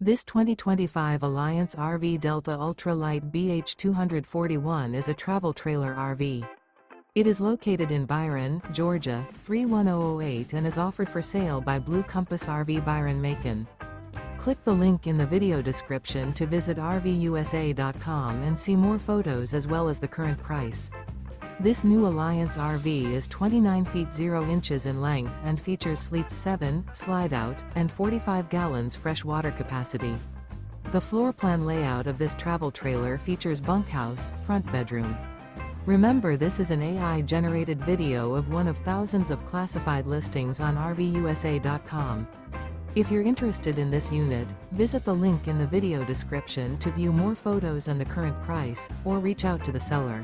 This 2025 Alliance RV Delta Ultra Lite BH241 is a travel trailer RV. It is located in Byron, Georgia, 31008 and is offered for sale by Blue Compass RV Byron-Macon. Click the link in the video description to visit RVUSA.com and see more photos as well as the current price. This new Alliance RV is 29 feet 0 inches in length and features Sleep 7, Slideout, and 45 gallons fresh water capacity. The floor plan layout of this travel trailer features bunkhouse, front bedroom. Remember, this is an AI-generated video of one of thousands of classified listings on RVUSA.com. If you're interested in this unit, visit the link in the video description to view more photos and the current price, or reach out to the seller.